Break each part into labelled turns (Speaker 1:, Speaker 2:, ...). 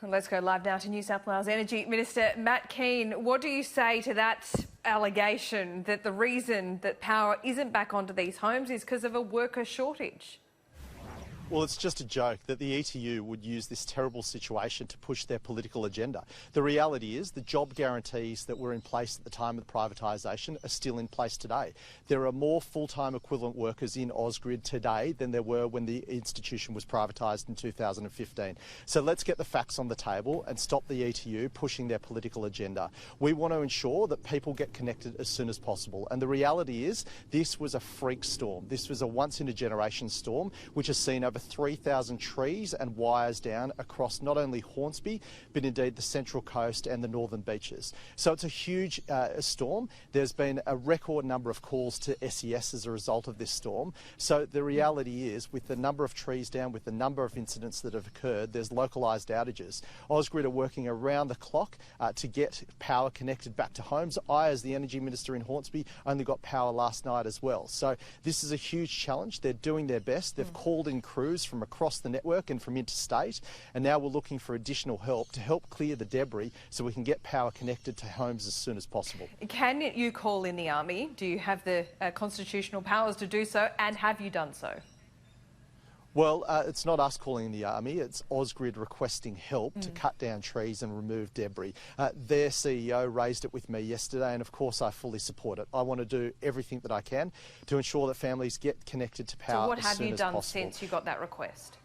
Speaker 1: Let's go live now to New South Wales Energy Minister Matt Kean. What do you say to that allegation that the reason that power isn't back onto these homes is because of a worker shortage?
Speaker 2: Well, it's just a joke that the ETU would use this terrible situation to push their political agenda. The reality is the job guarantees that were in place at the time of the privatisation are still in place today. There are more full-time equivalent workers in Ausgrid today than there were when the institution was privatised in 2015. So let's get the facts on the table and stop the ETU pushing their political agenda. We want to ensure that people get connected as soon as possible. And the reality is this was a freak storm. This was a once-in-a-generation storm which has seen over 3,000 trees and wires down across not only Hornsby, but indeed the Central Coast and the northern beaches. So it's a huge storm. There's been a record number of calls to SES as a result of this storm. So the reality is, with the number of trees down, with the number of incidents that have occurred, there's localised outages. Ausgrid are working around the clock to get power connected back to homes. I, as the Energy Minister in Hornsby, only got power last night as well. So this is a huge challenge. They're doing their best. They've called in crews from across the network and from interstate, and now we're looking for additional help to help clear the debris so we can get power connected to homes as soon as possible. Can
Speaker 1: you call in the Army? Do you have the constitutional powers to do so, and have you done so?
Speaker 2: Well, it's not us calling in the Army, it's Ausgrid requesting help to cut down trees and remove debris. Their CEO raised it with me yesterday, and of course I fully support it. I want to do everything that I can to ensure that families get connected to power as soon as possible. So what have you done
Speaker 1: since you got that request?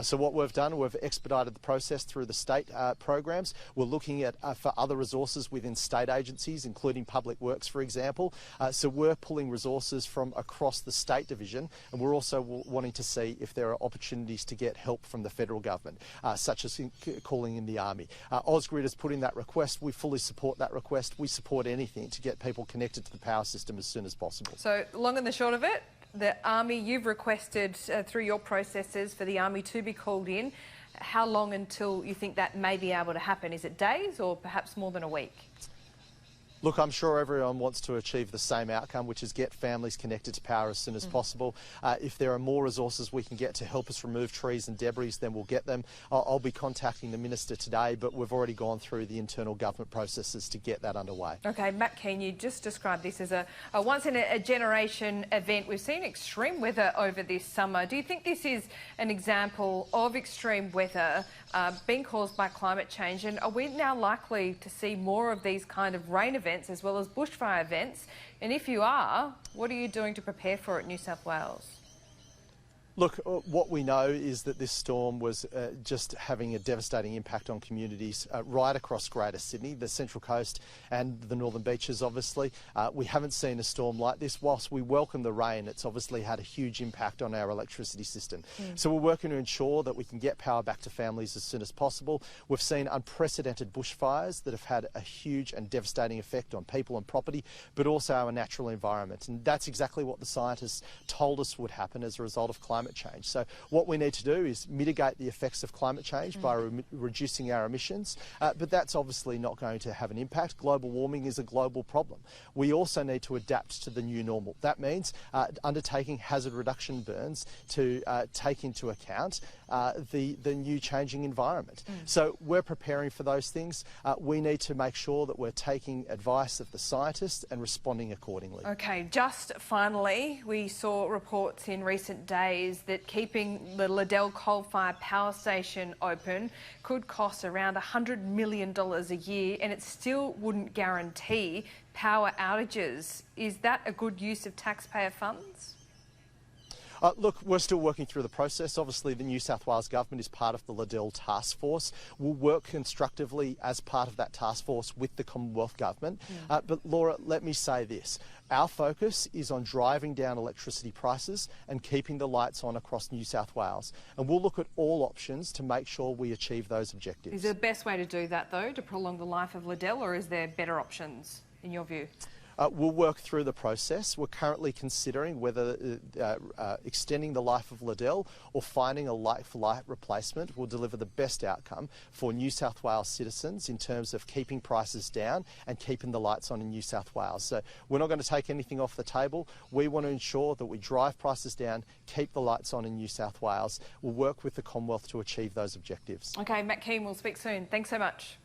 Speaker 2: So what we've done, we've expedited the process through the state programs. We're looking at for other resources within state agencies, including Public Works, for example. So we're pulling resources from across the state division, and we're also wanting to see if there are opportunities to get help from the federal government, such as calling in the Army. Ausgrid has put in that request. We fully support that request. We support anything to get people connected to the power system as soon as possible.
Speaker 1: So long and the short of it, the Army, you've requested through your processes for the Army to be called in. How long until you think that may be able to happen? Is it days or perhaps more than a week?
Speaker 2: Look, I'm sure everyone wants to achieve the same outcome, which is get families connected to power as soon as possible. If there are more resources we can get to help us remove trees and debris, then we'll get them. I'll be contacting the Minister today, but we've already gone through the internal government processes to get that underway. OK,
Speaker 1: Matt Kean, you just described this as a once-in-a-generation event. We've seen extreme weather over this summer. Do you think this is an example of extreme weather being caused by climate change? And are we now likely to see more of these kind of rain events as well as bushfire events? And if you are, what are you doing to prepare for it in New South Wales?
Speaker 2: Look, what we know is that this storm was just having a devastating impact on communities right across Greater Sydney, the Central Coast and the northern beaches, obviously. We haven't seen a storm like this. Whilst we welcome the rain, it's obviously had a huge impact on our electricity system. So we're working to ensure that we can get power back to families as soon as possible. We've seen unprecedented bushfires that have had a huge and devastating effect on people and property, but also our natural environment. And that's exactly what the scientists told us would happen as a result of climate change. So what we need to do is mitigate the effects of climate change by reducing our emissions, but that's obviously not going to have an impact. Global warming is a global problem. We also need to adapt to the new normal. That means undertaking hazard reduction burns to take into account the new changing environment. So we're preparing for those things. We need to make sure that we're taking advice of the scientists and responding accordingly.
Speaker 1: OK, just finally, we saw reports in recent days that keeping the Liddell coal-fired power station open could cost around $100 million a year, and it still wouldn't guarantee power outages. Is that a good use of taxpayer funds?
Speaker 2: Look, we're still working through the process. Obviously, the New South Wales Government is part of the Liddell task force. We'll work constructively as part of that task force with the Commonwealth Government. But Laura, let me say this. Our focus is on driving down electricity prices and keeping the lights on across New South Wales. And we'll look at all options to make sure we achieve those objectives.
Speaker 1: Is the best way to do that, though, to prolong the life of Liddell, or is there better options, in your view?
Speaker 2: We'll work through the process. We're currently considering whether extending the life of Liddell or finding a like-for-like replacement will deliver the best outcome for New South Wales citizens in terms of keeping prices down and keeping the lights on in New South Wales. So we're not going to take anything off the table. We want to ensure that we drive prices down, keep the lights on in New South Wales. We'll work with the Commonwealth to achieve those objectives.
Speaker 1: Okay, Matt Kean, we'll speak soon. Thanks so much.